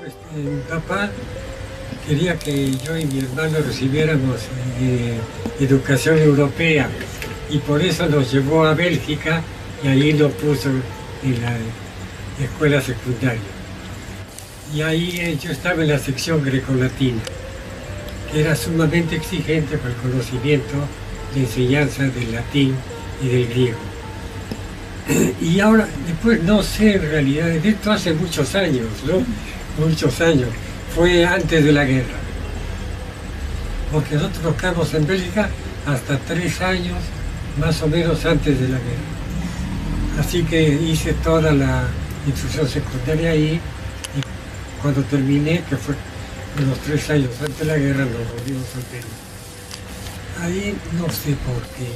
Mi papá quería que yo y mi hermano recibiéramos educación europea y por eso nos llevó a Bélgica y ahí nos puso en la escuela secundaria. Y ahí yo estaba en la sección grecolatina, que era sumamente exigente para el conocimiento de enseñanza del latín y del griego. Y ahora, después no sé en realidad, de esto hace muchos años, ¿no? Muchos años, fue antes de la guerra. Porque nosotros nos quedamos en Bélgica hasta 3 años, más o menos antes de la guerra. Así que hice toda la instrucción secundaria ahí, y cuando terminé, que fue unos 3 años antes de la guerra, nos volvimos al Perú. Ahí no sé por qué.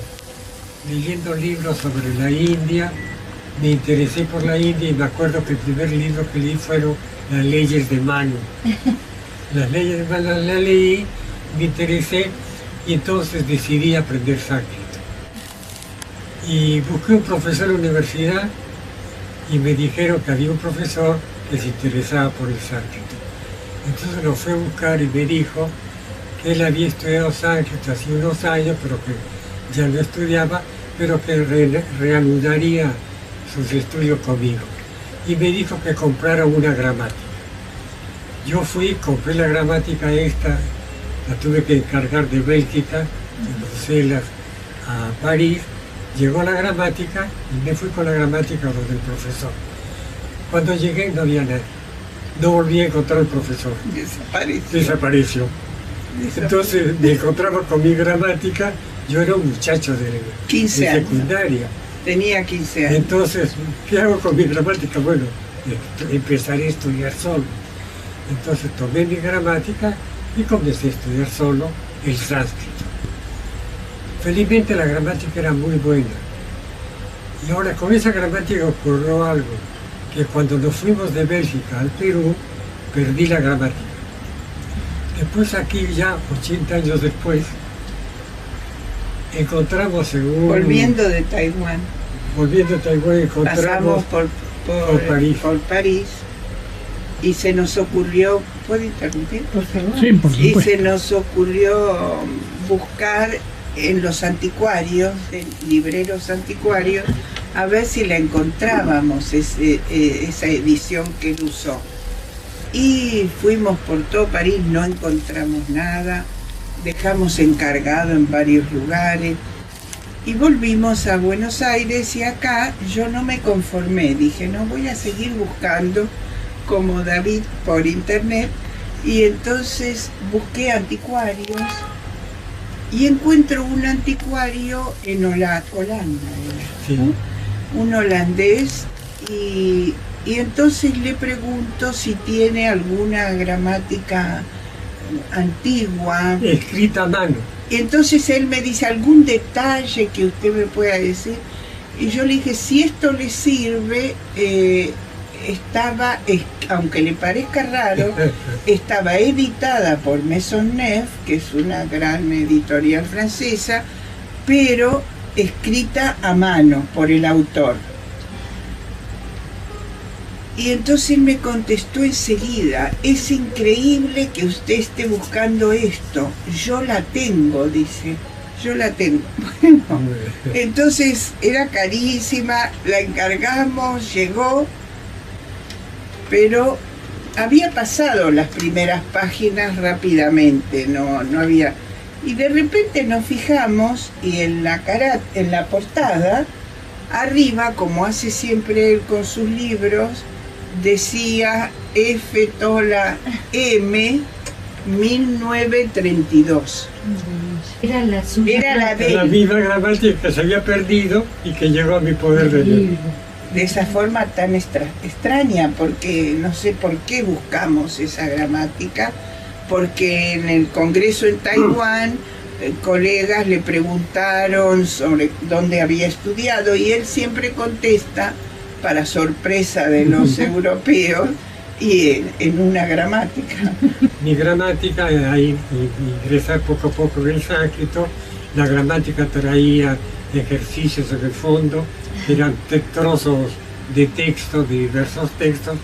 Leyendo libros sobre la India, me interesé por la India y me acuerdo que el primer libro que leí fueron Las leyes de Manu. Las leyes de Manu las leí, me interesé y entonces decidí aprender sánscrito. Y busqué un profesor en la universidad y me dijeron que había un profesor que se interesaba por el sánscrito. Entonces lo fui a buscar y me dijo que él había estudiado sánscrito hace unos años, pero que ya no estudiaba, pero que reanudaría sus estudios conmigo. Y me dijo que comprara una gramática. Yo fui, compré la gramática esta, la tuve que encargar de Bélgica, de Bruselas a París. Llegó la gramática y me fui con la gramática donde el profesor. Cuando llegué no había nadie. No volví a encontrar al profesor. Desapareció. Entonces me encontraba con mi gramática. Yo era un muchacho de 15 años. Secundaria. Tenía 15 años. Entonces, ¿qué hago con mi gramática? Bueno, empezaré a estudiar solo. Entonces tomé mi gramática y comencé a estudiar solo el sánscrito. Felizmente la gramática era muy buena. Y ahora con esa gramática ocurrió algo, que cuando nos fuimos de Bélgica al Perú, perdí la gramática. Después aquí ya, 80 años después, encontramos en un... Volviendo de Taiwán. Volviendo de Taiwán encontramos... Pasamos por París y se nos ocurrió... ¿Puedo interrumpir? Por favor. Sí, por supuesto. Y se nos ocurrió buscar en los anticuarios, en libreros anticuarios, a ver si la encontrábamos, esa edición que él usó. Y fuimos por todo París, no encontramos nada, dejamos encargado en varios lugares y volvimos a Buenos Aires y acá yo no me conformé, dije no voy a seguir buscando como David por internet y entonces busqué anticuarios y encuentro un anticuario en Holanda, Sí. un holandés y entonces le pregunto si tiene alguna gramática antigua. Escrita a mano. Y entonces él me dice algún detalle que usted me pueda decir. Y yo le dije, si esto le sirve, aunque le parezca raro, estaba editada por Maisonneuve, que es una gran editorial francesa, pero escrita a mano por el autor. Y entonces él me contestó enseguida, es increíble que usted esté buscando esto, yo la tengo, dice, yo la tengo. Bueno, entonces era carísima, la encargamos, llegó, pero había pasado las primeras páginas rápidamente, no había... Y de repente nos fijamos y en la portada, arriba, como hace siempre él con sus libros, decía F. Tola M. 1932. Era la suya. Era la de La misma gramática que se había perdido y que llegó a mi poder de él. de esa forma tan extraña, porque no sé por qué buscamos esa gramática, porque en el Congreso en Taiwán colegas le preguntaron sobre dónde había estudiado y él siempre contesta, para sorpresa de los europeos, y en una gramática. Mi gramática, ahí ingresar poco a poco en el sánscrito, la gramática traía ejercicios en el fondo, eran trozos de texto, de diversos textos,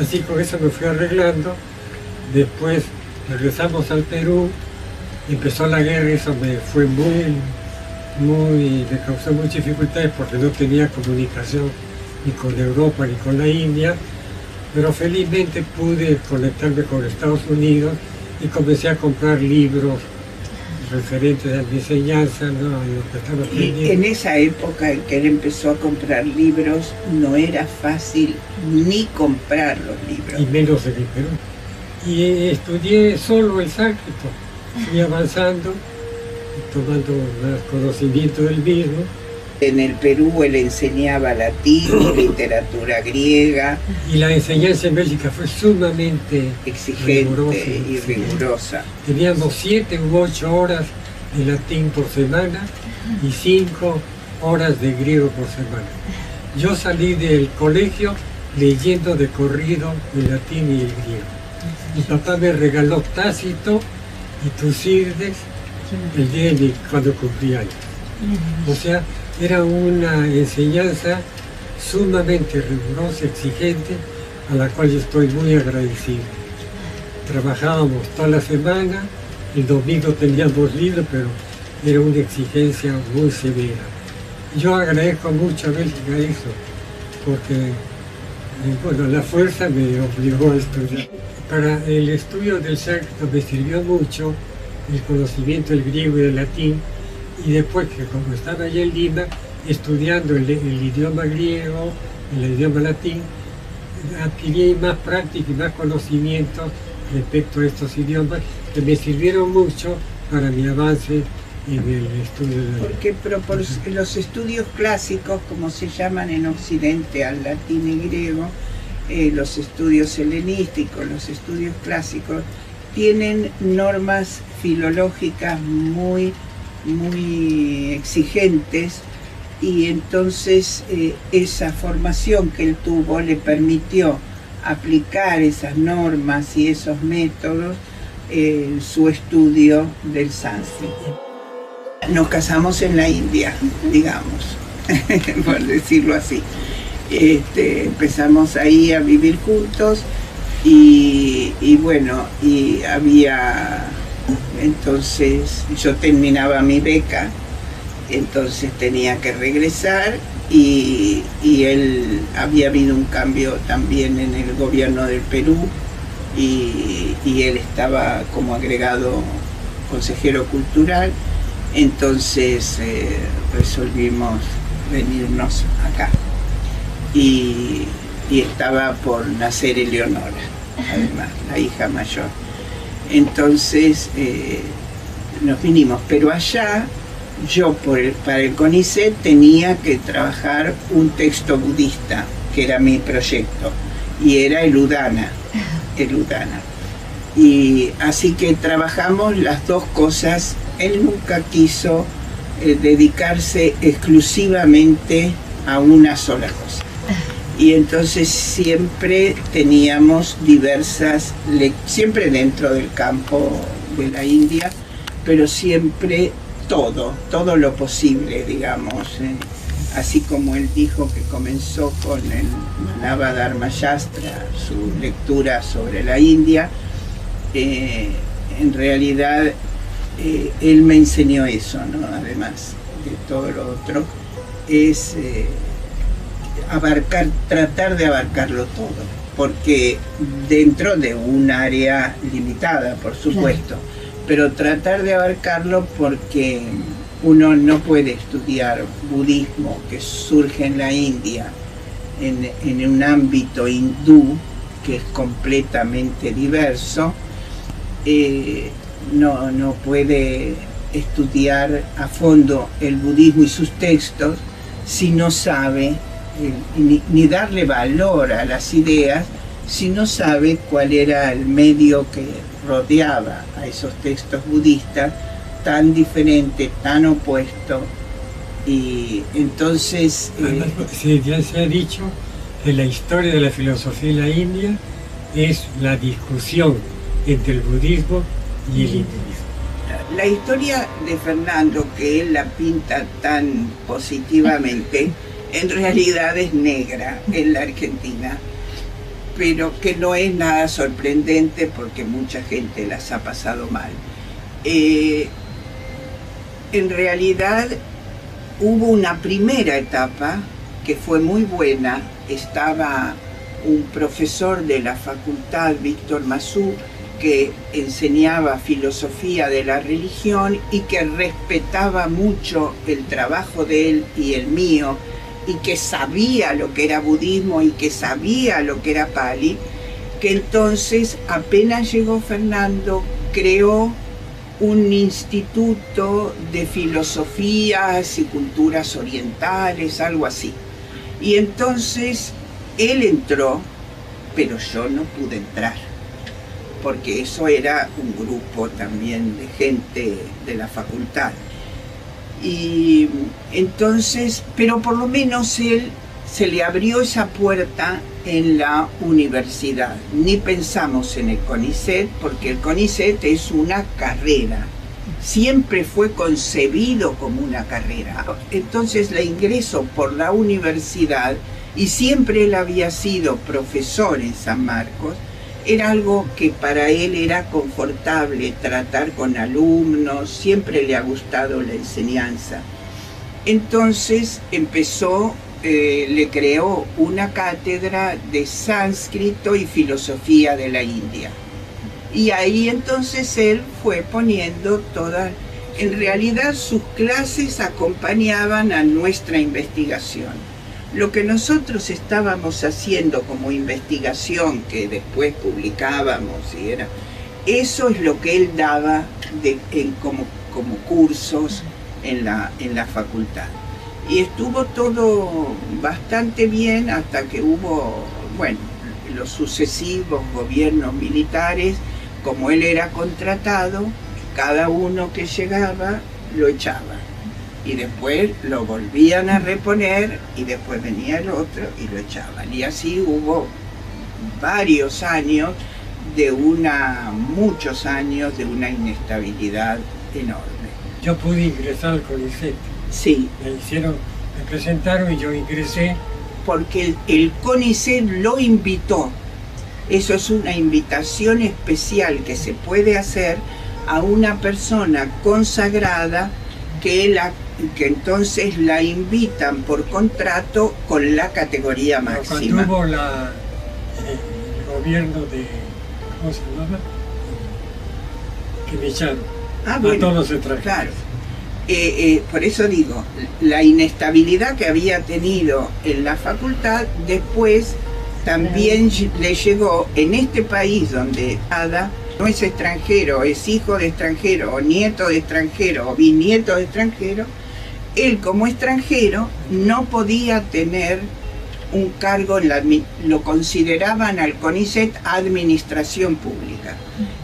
Así con eso me fui arreglando. Después regresamos al Perú, empezó la guerra y eso me causó muchas dificultades porque no tenía comunicación ni con Europa ni con la India, pero felizmente pude conectarme con Estados Unidos y comencé a comprar libros referentes a mi enseñanza, ¿no? A lo que estaba aprendiendo. Y en esa época en que él empezó a comprar libros, no era fácil ni comprar los libros. Y menos en el Perú. Y estudié solo el sánscrito, fui avanzando, tomando más conocimiento del mismo. En el Perú él enseñaba latín y literatura griega. Y la enseñanza en Bélgica fue sumamente exigente y rigurosa. Teníamos 7 u 8 horas de latín por semana y 5 horas de griego por semana. Yo salí del colegio leyendo de corrido el latín y el griego. Mi papá me regaló Tácito y Tucídides el día de cuando cumplí años. O sea, era una enseñanza sumamente rigurosa, exigente, a la cual yo estoy muy agradecido. Trabajábamos toda la semana, el domingo teníamos libre, pero era una exigencia muy severa. Yo agradezco mucho a Bélgica eso, porque bueno, la fuerza me obligó a estudiar. Para el estudio del sánscrito me sirvió mucho el conocimiento del griego y del latín, y después que como estaba allá en Lima, estudiando el idioma griego, el idioma latín, adquirí más práctica y más conocimientos respecto a estos idiomas que me sirvieron mucho para mi avance en el estudio de la Porque los estudios clásicos, como se llaman en Occidente al latín y griego, los estudios helenísticos, los estudios clásicos, tienen normas filológicas muy exigentes, y entonces esa formación que él tuvo le permitió aplicar esas normas y esos métodos en su estudio del sánscrito. Nos casamos en la India, digamos, por decirlo así. Empezamos ahí a vivir juntos y bueno, y había, entonces yo terminaba mi beca, entonces tenía que regresar, y él, había habido un cambio también en el gobierno del Perú, y él estaba como agregado consejero cultural, entonces resolvimos venirnos acá. Y estaba por nacer Eleonora, además, la hija mayor. Entonces nos vinimos, pero allá yo para el CONICET tenía que trabajar un texto budista, que era mi proyecto, y era el Udana. Y así que trabajamos las dos cosas. Él nunca quiso dedicarse exclusivamente a una sola cosa. Y entonces siempre teníamos diversas, siempre dentro del campo de la India, pero siempre todo lo posible, digamos. Así como él dijo que comenzó con el Manava-dharma Shastra, su lectura sobre la India, en realidad él me enseñó eso, ¿no? Además de todo lo otro, es tratar de abarcarlo todo, porque dentro de un área limitada, por supuesto, pero tratar de abarcarlo, porque uno no puede estudiar budismo que surge en la India en un ámbito hindú que es completamente diverso. No puede estudiar a fondo el budismo y sus textos si no sabe, ni darle valor a las ideas, si no sabe cuál era el medio que rodeaba a esos textos budistas tan diferente, tan opuesto. Y entonces sí, ya se ha dicho que la historia de la filosofía en la India es la discusión entre el budismo y el hinduismo. La historia de Fernando, que él la pinta tan positivamente, en realidad es negra en la Argentina, pero que no es nada sorprendente porque mucha gente las ha pasado mal. En realidad hubo una primera etapa que fue muy buena. Estaba un profesor de la facultad, Víctor Masú, que enseñaba filosofía de la religión y que respetaba mucho el trabajo de él y el mío, y que sabía lo que era budismo y que sabía lo que era Pali, que entonces apenas llegó Fernando creó un instituto de filosofías y culturas orientales, algo así. Y entonces él entró, pero yo no pude entrar, porque eso era un grupo también de gente de la facultad. Y entonces, pero por lo menos él se le abrió esa puerta en la universidad. Ni pensamos en el CONICET, porque el CONICET es una carrera. Siempre fue concebido como una carrera. Entonces le ingreso por la universidad, y siempre él había sido profesor en San Marcos. Era algo que para él era confortable, tratar con alumnos, siempre le ha gustado la enseñanza. Entonces empezó, le creó una cátedra de sánscrito y filosofía de la India. Y ahí entonces él fue poniendo todas, en realidad sus clases acompañaban a nuestra investigación. Lo que nosotros estábamos haciendo como investigación, que después publicábamos, eso es lo que él daba como cursos en la facultad. Y estuvo todo bastante bien hasta que hubo, bueno, los sucesivos gobiernos militares. Como él era contratado, cada uno que llegaba lo echaba. Y después lo volvían a reponer, y después venía el otro y lo echaban. Y así hubo varios años muchos años de una inestabilidad enorme. Yo pude ingresar al CONICET. Sí. Me presentaron y yo ingresé. Porque el CONICET lo invitó. Eso es una invitación especial que se puede hacer a una persona consagrada que entonces la invitan por contrato con la categoría máxima. Cuando hubo el gobierno de, ¿cómo se llama? Que me echaron a todos los extranjeros. Claro. Por eso digo, la inestabilidad que había tenido en la facultad, después también le llegó en este país donde nada no es extranjero, es hijo de extranjero, o nieto de extranjero, o bisnieto de extranjero. Él como extranjero no podía tener un cargo, lo consideraban al CONICET administración pública.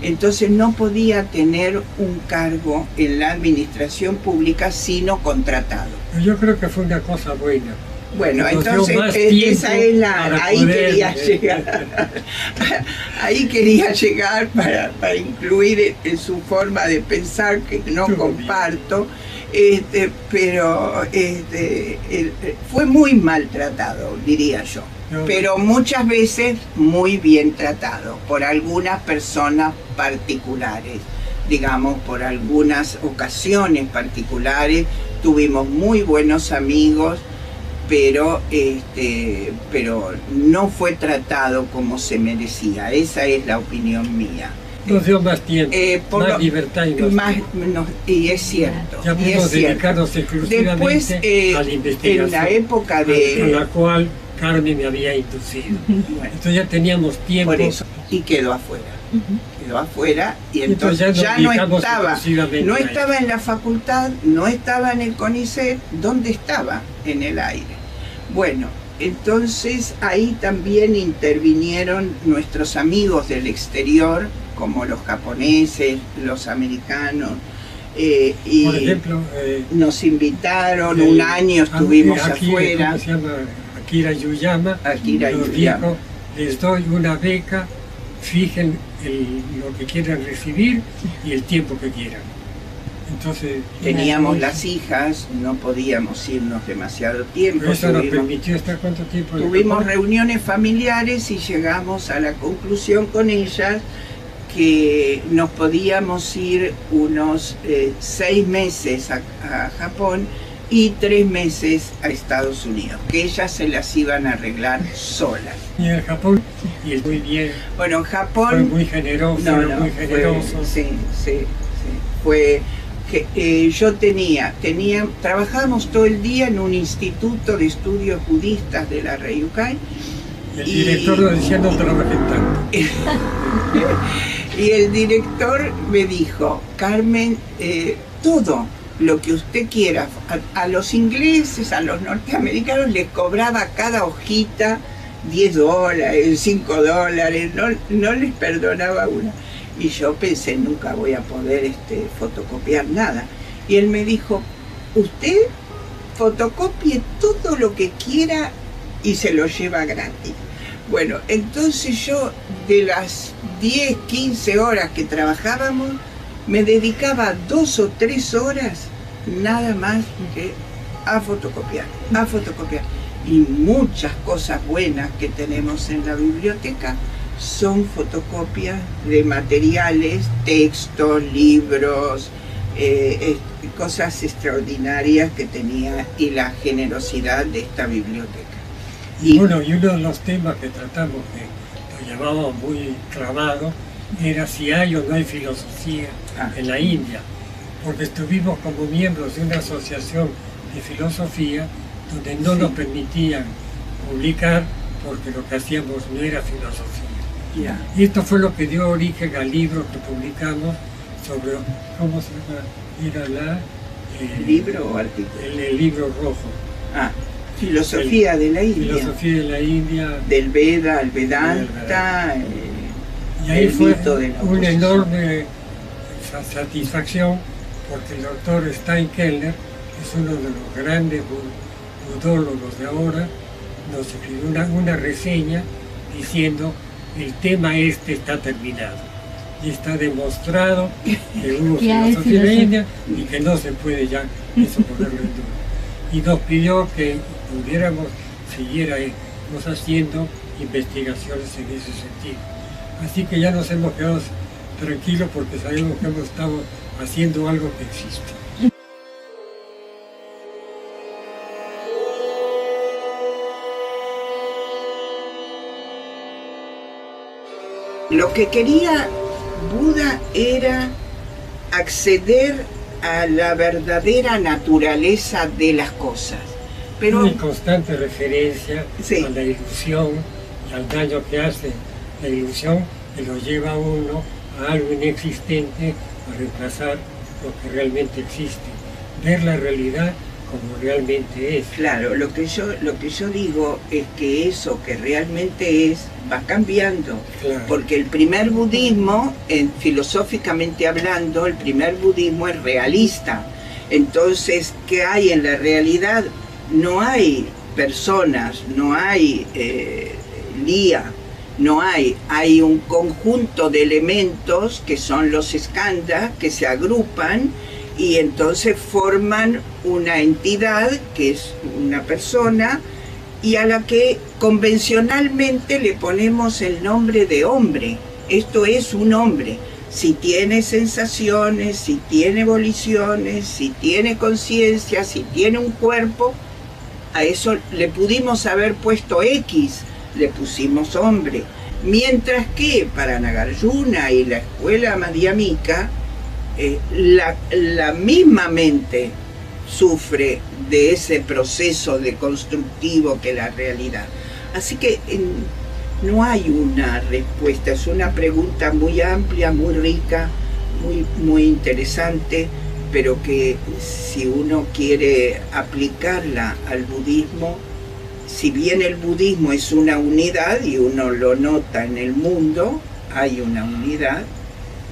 Entonces no podía tener un cargo en la administración pública sino contratado. Yo creo que fue una cosa buena. Bueno, entonces esa es ahí quería llegar. Ahí quería llegar para incluir en su forma de pensar, que no comparto, pero fue muy maltratado, diría yo. Pero muchas veces muy bien tratado por algunas personas particulares, digamos, por algunas ocasiones particulares. Tuvimos muy buenos amigos, pero no fue tratado como se merecía. Esa es la opinión mía. Nos dio más tiempo, más libertad y más tiempo. Y es cierto. Ya pudimos dedicarnos exclusivamente a la investigación, en la época a la cual Carmen me había inducido. Bueno, entonces ya teníamos tiempo. Por eso, y quedó afuera. Quedó afuera, y entonces ya no estaba en la facultad, no estaba en el CONICET. ¿Dónde estaba? En el aire. Bueno, entonces ahí también intervinieron nuestros amigos del exterior, como los japoneses, los americanos, y por ejemplo, nos invitaron, un año estuvimos afuera. ¿Cómo se llama? Akira Yuyama nos dijo: les doy una beca, fijen lo que quieran recibir y el tiempo que quieran. Entonces, Teníamos las hijas, no podíamos irnos demasiado tiempo. ¿pero eso nos permitió estar cuánto tiempo? Tuvimos reuniones familiares y llegamos a la conclusión con ellas que nos podíamos ir unos 6 meses a Japón y 3 meses a Estados Unidos, que ellas se las iban a arreglar solas. Y en Japón, y es muy bien. Bueno, en Japón... Fue muy generoso, muy generoso. Sí. Fue que trabajábamos todo el día en un instituto de estudios budistas de la Ryukai. Y el director nos decía, no trabajen tanto. Y el director me dijo, Carmen, todo lo que usted quiera, a los ingleses, a los norteamericanos les cobraba cada hojita $10, $5, no les perdonaba una. Y yo pensé, nunca voy a poder fotocopiar nada. Y él me dijo, usted fotocopie todo lo que quiera y se lo lleva gratis. Bueno, entonces yo de las 10, 15 horas que trabajábamos, me dedicaba 2 o 3 horas nada más que a fotocopiar. Y muchas cosas buenas que tenemos en la biblioteca son fotocopias de materiales, textos, libros, cosas extraordinarias que tenía y la generosidad de esta biblioteca. Y bueno, y uno de los temas que tratamos, que lo llevábamos muy clavado, era si hay o no hay filosofía en la India, porque estuvimos como miembros de una asociación de filosofía donde no nos permitían publicar porque lo que hacíamos no era filosofía. Y esto fue lo que dio origen al libro que publicamos sobre, ¿cómo se llama? Era ¿libro o artículo? El libro rojo. Filosofía de la India. Filosofía de la India. Del Veda, al Vedanta. Y ahí fue una enorme satisfacción porque el doctor Steinkeller, que es uno de los grandes budólogos de ahora, nos escribió una reseña diciendo el tema está terminado y está demostrado que hubo filosofía de la India y que no se puede ya eso ponerlo en duda. Y nos pidió que siguiéramos haciendo investigaciones en ese sentido. Así que ya nos hemos quedado tranquilos porque sabemos que hemos estado haciendo algo que existe. Lo que quería Buda era acceder a la verdadera naturaleza de las cosas. Pero una constante referencia a la ilusión y al daño que hace la ilusión, que lo lleva a uno a algo inexistente, a reemplazar lo que realmente existe. Ver la realidad como realmente es. Claro, lo que yo digo es que eso que realmente es va cambiando, claro. Porque el primer budismo, filosóficamente hablando, el primer budismo es realista. Entonces, ¿qué hay en la realidad? No hay personas, no hay lía, hay un conjunto de elementos que son los skandhas que se agrupan y entonces forman una entidad que es una persona y a la que convencionalmente le ponemos el nombre de hombre. Esto es un hombre. Si tiene sensaciones, si tiene voliciones, si tiene conciencia, si tiene un cuerpo, a eso le pudimos haber puesto X, le pusimos hombre. Mientras que para Nagarjuna y la escuela madhyamika, la misma mente sufre de ese proceso de constructivo que la realidad. Así que no hay una respuesta, es una pregunta muy amplia, muy rica, muy interesante, pero que si uno quiere aplicarla al budismo, si bien el budismo es una unidad y uno lo nota en el mundo, hay una unidad,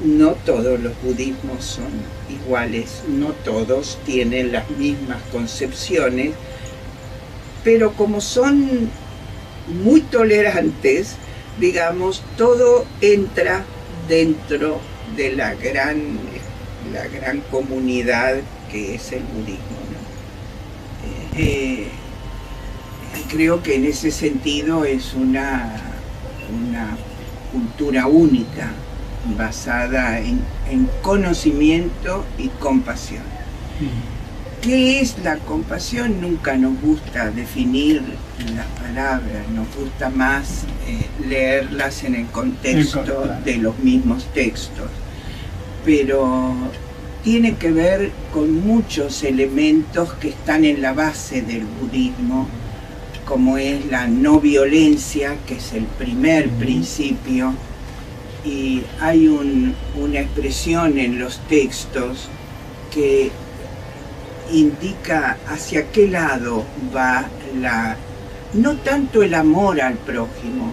no todos los budismos son iguales, no todos tienen las mismas concepciones, pero como son muy tolerantes, digamos, todo entra dentro de la gran la gran comunidad que es el budismo, ¿no? Creo que en ese sentido es una cultura única, basada en conocimiento y compasión. ¿Qué es la compasión? Nunca nos gusta definir las palabras, nos gusta más leerlas en el contexto de los mismos textos, pero tiene que ver con muchos elementos que están en la base del budismo, como es la no violencia, que es el primer principio, y hay una expresión en los textos que indica hacia qué lado va no tanto el amor al prójimo,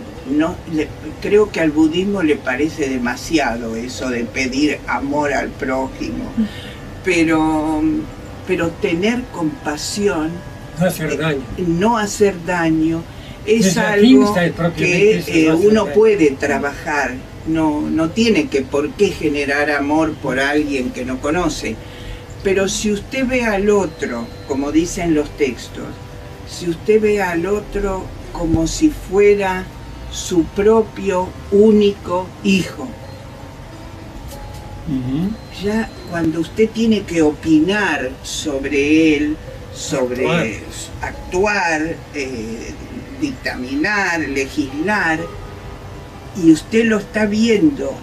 creo que al budismo le parece demasiado eso de pedir amor al prójimo, pero tener compasión, no hacer daño, es algo que uno puede trabajar, no tiene que por qué generar amor por alguien que no conoce. Pero si usted ve al otro, como dicen los textos, si usted ve al otro como si fuera su propio único hijo, ya cuando usted tiene que opinar sobre él, sobre actuar, dictaminar, legislar, y usted lo está viendo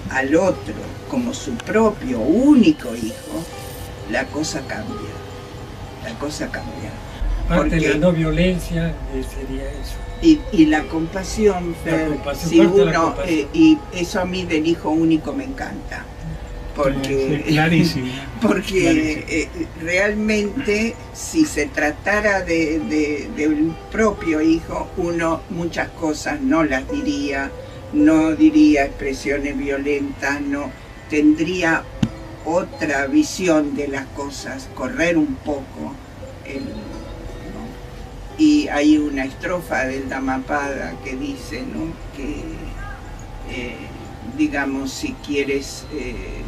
al otro como su propio único hijo, la cosa cambia, Parte de la no violencia sería eso. Y la compasión, si uno, y eso a mí del hijo único me encanta, porque, clarísimo. Porque realmente si se tratara de un propio hijo, uno muchas cosas no las diría, no diría expresiones violentas, no tendría otra visión de las cosas, correr un poco. ¿no? Y hay una estrofa del Dhammapada que dice, ¿no? que digamos, si quieres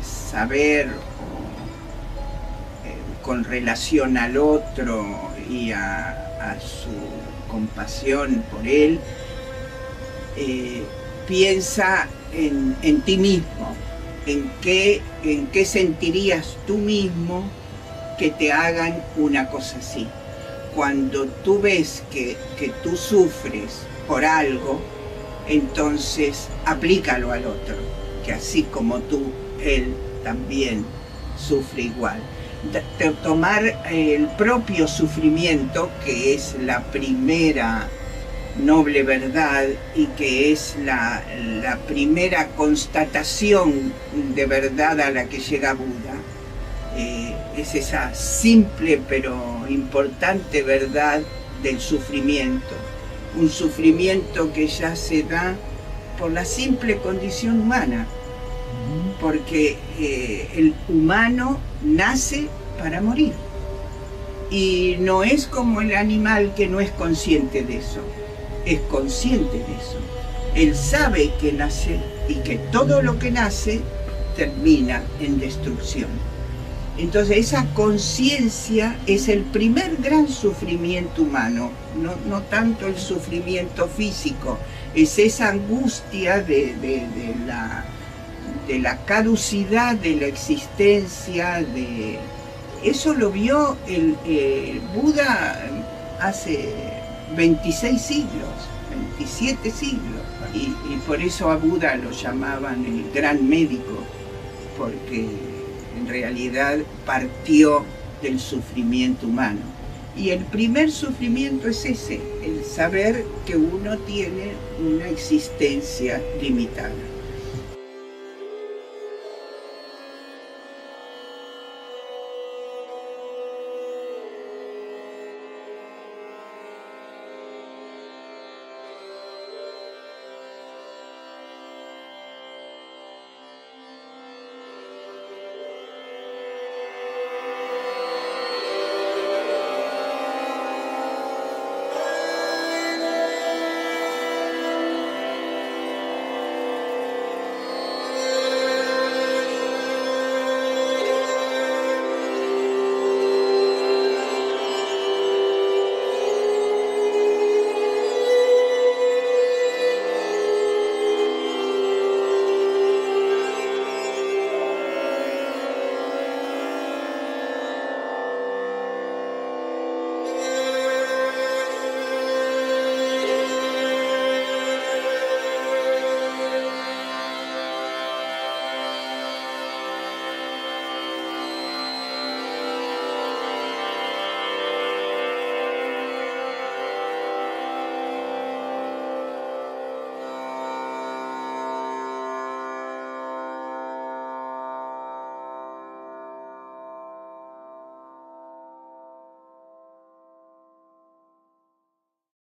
saber con relación al otro y a su compasión por él, piensa en ti mismo. ¿En qué sentirías tú mismo que te hagan una cosa así? Cuando tú ves que tú sufres por algo, entonces aplícalo al otro, que así como tú, él también sufre igual. Tomar el propio sufrimiento, que es la primera noble verdad y que es la primera constatación de verdad a la que llega Buda, es esa simple pero importante verdad del sufrimiento, un sufrimiento que ya se da por la simple condición humana, porque el humano nace para morir y no es como el animal que no es consciente de eso. Es consciente de eso. Él sabe que nace y que todo lo que nace termina en destrucción. Entonces esa conciencia es el primer gran sufrimiento humano, no tanto el sufrimiento físico, es esa angustia de la caducidad de la existencia. Eso lo vio el Buda hace 26 siglos, 27 siglos, y por eso a Buda lo llamaban el gran médico, porque en realidad partió del sufrimiento humano. Y el primer sufrimiento es ese, el saber que uno tiene una existencia limitada.